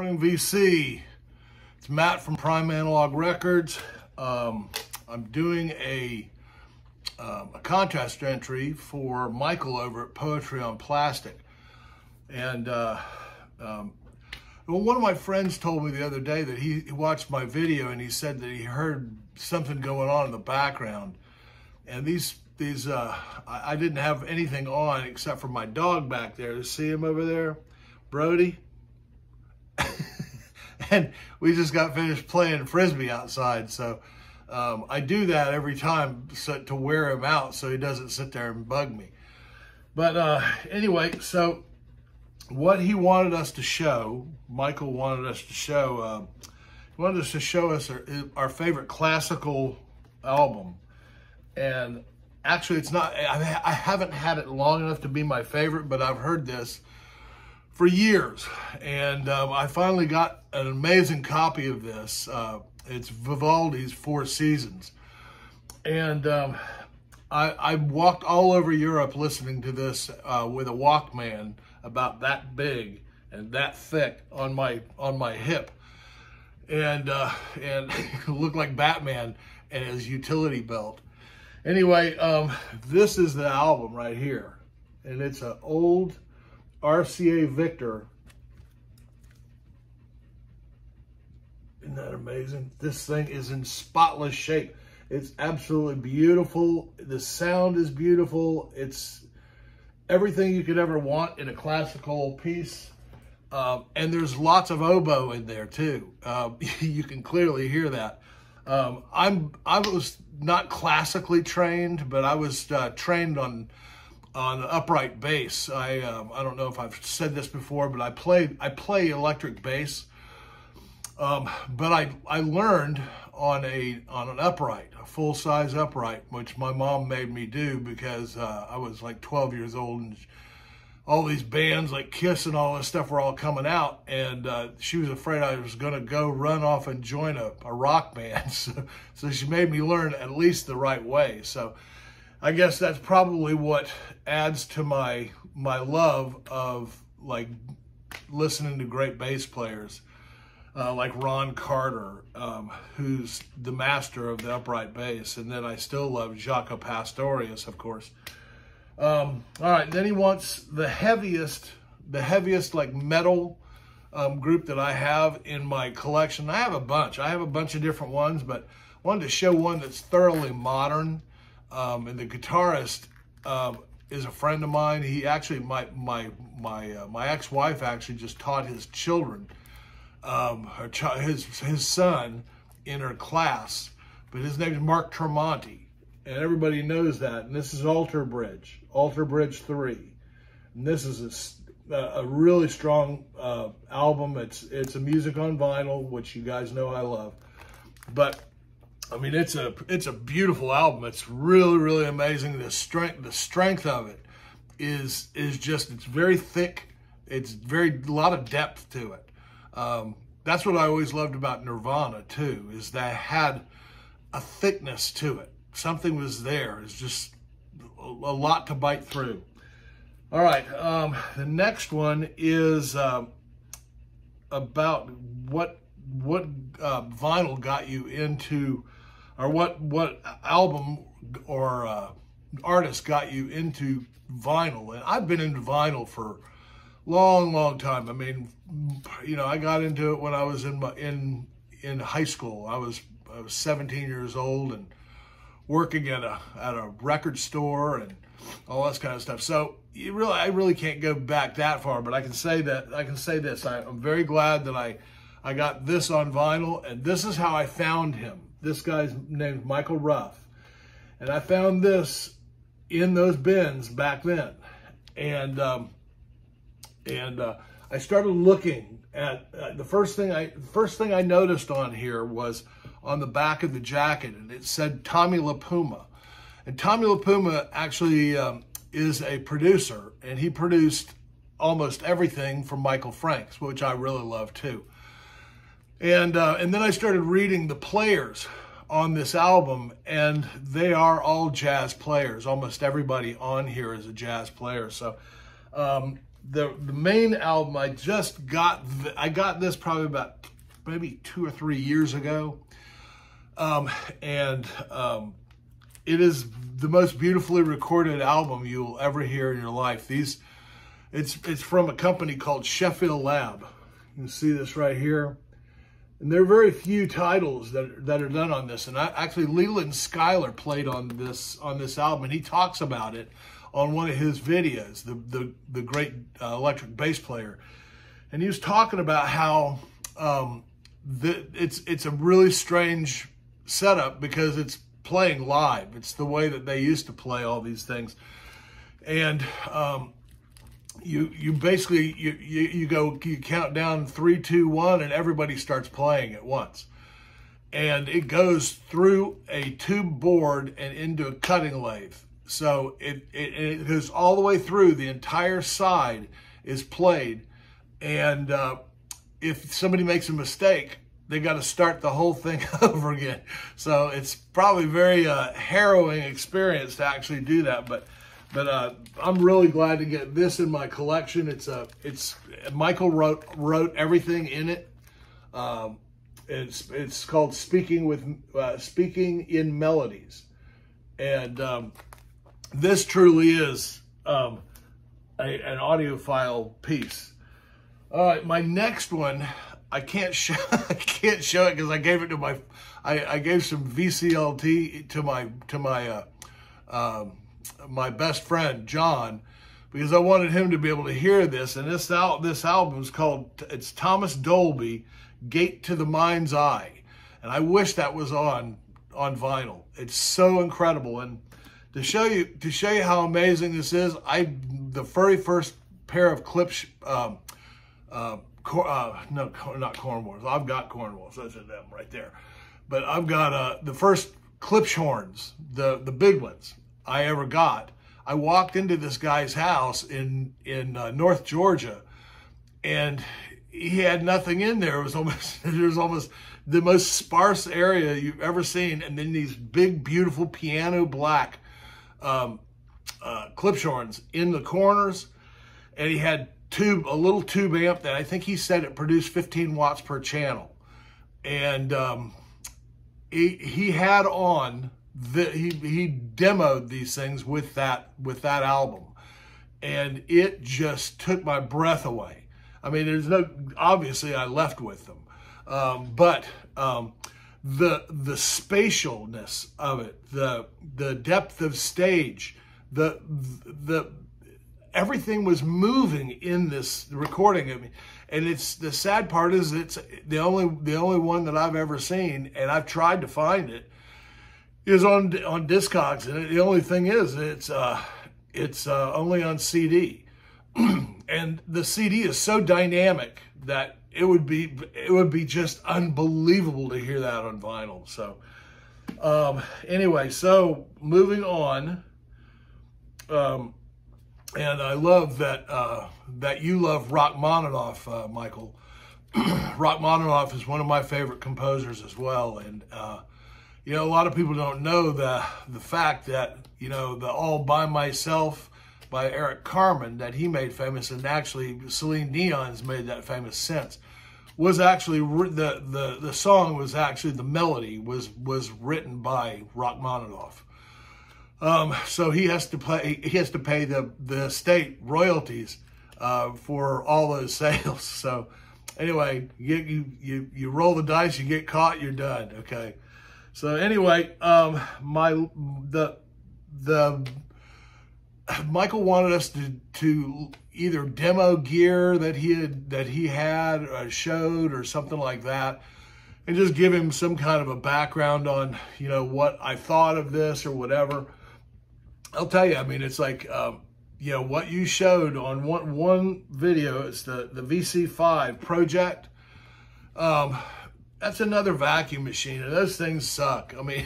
Morning VC. It's Matt from Prime Analog Records. I'm doing a contest entry for Michael over at Poetry on Plastic. And one of my friends told me the other day that he watched my video and he said that he heard something going on in the background. And I didn't have anything on except for my dog back there. To see him over there, Brody. And we just got finished playing Frisbee outside. So I do that every time to wear him out so he doesn't sit there and bug me. But anyway, so what he wanted us to show, Michael wanted us to show, he wanted us to show us our favorite classical album. And actually, it's not, I haven't had it long enough to be my favorite, but I've heard this for years. And I finally got an amazing copy of this. It's Vivaldi's Four Seasons. And I walked all over Europe listening to this with a Walkman about that big and that thick on my hip. And it looked like Batman and his utility belt. Anyway, this is the album right here. And it's an old RCA Victor. Isn't that amazing? This thing is in spotless shape. It's absolutely beautiful. The sound is beautiful. It's everything you could ever want in a classical piece. And there's lots of oboe in there too. You can clearly hear that. I was not classically trained, but I was trained on upright bass. I don't know if I've said this before, but I play electric bass. But I learned on an upright, a full-size upright, which my mom made me do because I was like 12 years old and all these bands like Kiss and all this stuff were all coming out, and she was afraid I was going to go run off and join a rock band. So she made me learn at least the right way. So I guess that's probably what adds to my love of like listening to great bass players like Ron Carter, who's the master of the upright bass. And then I still love Jaco Pastorius, of course. All right, then he wants the heaviest like metal group that I have in my collection. I have a bunch of different ones, but I wanted to show one that's thoroughly modern. And the guitarist is a friend of mine. He actually, my ex-wife actually just taught his children, his son in her class, but his name is Mark Tremonti. And everybody knows that. And this is Alter Bridge 3. And this is a really strong album. It's a music on vinyl, which you guys know I love. But I mean, it's a beautiful album. It's really, really amazing. The strength of it is just, it's very thick. It's a lot of depth to it. That's what I always loved about Nirvana too, is that it had a thickness to it. Something was there. It's just a lot to bite through. All right, the next one is about what vinyl got you into, or what album or artist got you into vinyl. And I've been into vinyl for a long time. I mean, you know, I got into it when I was in high school. I was 17 years old and working at a record store and all that kind of stuff. So I really can't go back that far, but I can say this. I'm very glad that I got this on vinyl, and this is how I found him. This guy's named Michael Ruff, and I found this in those bins back then, and I started looking at the first thing I noticed on here was on the back of the jacket, and it said Tommy LaPuma. And Tommy LaPuma actually is a producer, and he produced almost everything from Michael Franks, which I really love too. And then I started reading the players on this album, and they are all jazz players. Almost everybody on here is a jazz player. So the main album I just got, I got this probably about maybe 2 or 3 years ago. It is the most beautifully recorded album you'll ever hear in your life. It's from a company called Sheffield Lab. You can see this right here. And there are very few titles that are done on this. And actually, Leland Schuyler played on this album, and he talks about it on one of his videos, the great electric bass player. And he was talking about how it's a really strange setup because it's playing live. It's the way that they used to play all these things. And you basically you count down 3, 2, 1, and everybody starts playing at once. And it goes through a tube board and into a cutting lathe. So it goes all the way through. The entire side is played. And if somebody makes a mistake, they got to start the whole thing over again. So it's probably a very harrowing experience to actually do that. But I'm really glad to get this in my collection. It's Michael wrote everything in it. It's called Speaking in Melodies, and this truly is an audiophile piece. All right, my next one, I can't show it because I gave it to I gave some VCLT to my best friend John, because I wanted him to be able to hear this. And this album is called, it's Thomas Dolby, Gate to the Mind's Eye, and I wish that was on vinyl. It's so incredible. And to show you how amazing this is, the very first pair of clips, no, not Cornwalls. I've got Cornwalls. Those are them right there. But I've got the first Klipschorns, the big ones I ever got. I walked into this guy's house in North Georgia, and he had nothing in there. It was almost the most sparse area you've ever seen, and then these big, beautiful piano black Klipschorns in the corners, and he had a little tube amp that I think he said it produced 15 watts per channel, and he had on. He demoed these things with that album, and it just took my breath away. I mean, obviously I left with them, but the spatialness of it, the depth of stage, everything was moving in this recording. I mean, and the sad part is it's the only one that I've ever seen, and I've tried to find it, is on Discogs, and the only thing is it's only on CD, and the CD is so dynamic that it would be just unbelievable to hear that on vinyl. So anyway, so moving on, and I love that you love Rachmaninoff, Michael. Rachmaninoff is one of my favorite composers as well, and you know, a lot of people don't know the fact that, you know, the All By Myself by Eric Carmen that he made famous, and actually Celine Dion's made that famous since, was actually the song was actually, the melody was written by Rachmaninoff. So he has to pay the state royalties for all those sales. So anyway, you roll the dice, you get caught, you're done. Okay. So anyway, Michael wanted us to either demo gear that he had showed or something like that, and just give him some kind of a background on, you know, what I thought of this or whatever. I'll tell you, I mean, it's like, you know, what you showed on one video, it's the VC5 Project. That's another vacuum machine, and those things suck. I mean,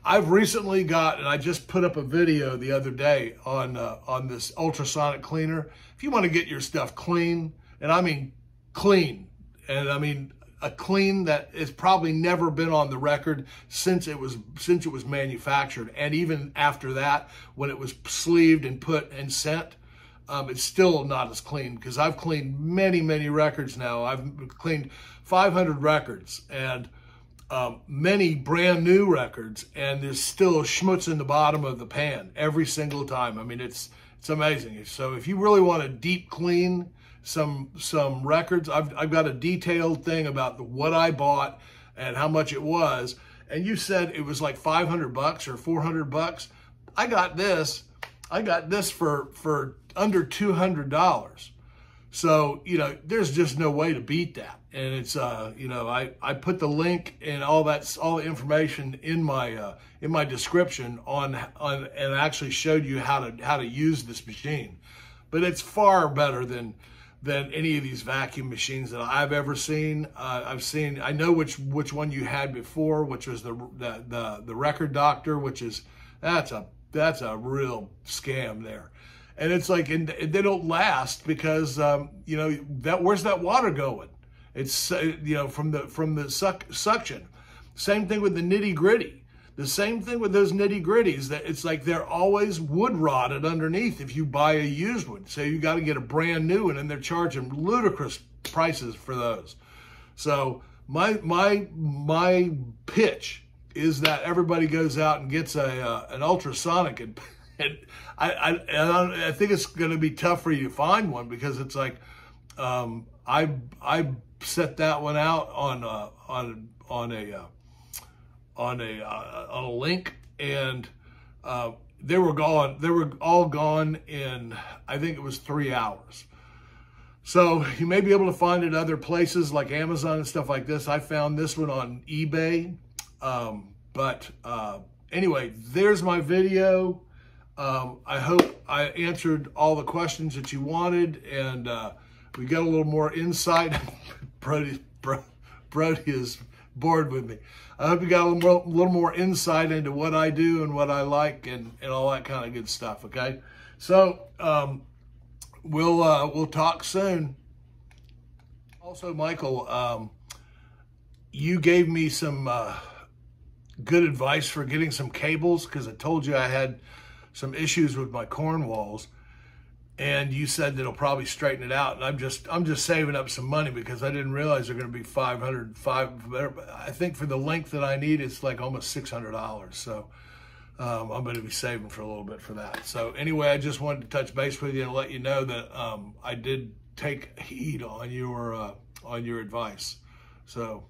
I've recently got, and I just put up a video the other day on this ultrasonic cleaner. If you want to get your stuff clean, and I mean clean, and I mean a clean that has probably never been on the record since it was manufactured, and even after that, when it was sleeved and put and sent it's still not as clean, because I've cleaned many, many records now. I've cleaned 500 records and many brand new records, and there's still schmutz in the bottom of the pan every single time. I mean, it's amazing. So if you really want to deep clean some records, I've got a detailed thing about what I bought and how much it was. And you said it was like $500 or $400. I got this for under $200. So, you know, there's just no way to beat that. And it's, you know, I put the link and all the information in my description on and actually showed you how to use this machine. But it's far better than any of these vacuum machines that I've ever seen. I know which one you had before, which was the Record Doctor, which is, that's a real scam there. And it's like, and they don't last because, you know, where's that water going? It's, you know, from the suction. Same thing with the Nitty Gritty. The same thing with those Nitty Gritties, that it's like they're always wood rotted underneath if you buy a used one. So you got to get a brand new one, and they're charging ludicrous prices for those. So my pitch is that everybody goes out and gets an ultrasonic, and I think it's going to be tough for you to find one, because it's like I set that one out on a link, and they were gone. They were all gone in, I think it was 3 hours. So you may be able to find it other places like Amazon and stuff like this. I found this one on eBay. Anyway, there's my video. I hope I answered all the questions that you wanted, and we got a little more insight. Brody is bored with me. I hope you got a little more insight into what I do and what I like and all that kind of good stuff, okay? So we'll talk soon. Also, Michael, you gave me some good advice for getting some cables, because I told you I had some issues with my corn walls, and you said that it'll probably straighten it out. And I'm just saving up some money, because I didn't realize they're going to be $500. I think for the length that I need, it's like almost $600. So I'm going to be saving for a little bit for that. So anyway, I just wanted to touch base with you and let you know that I did take heed on your advice. So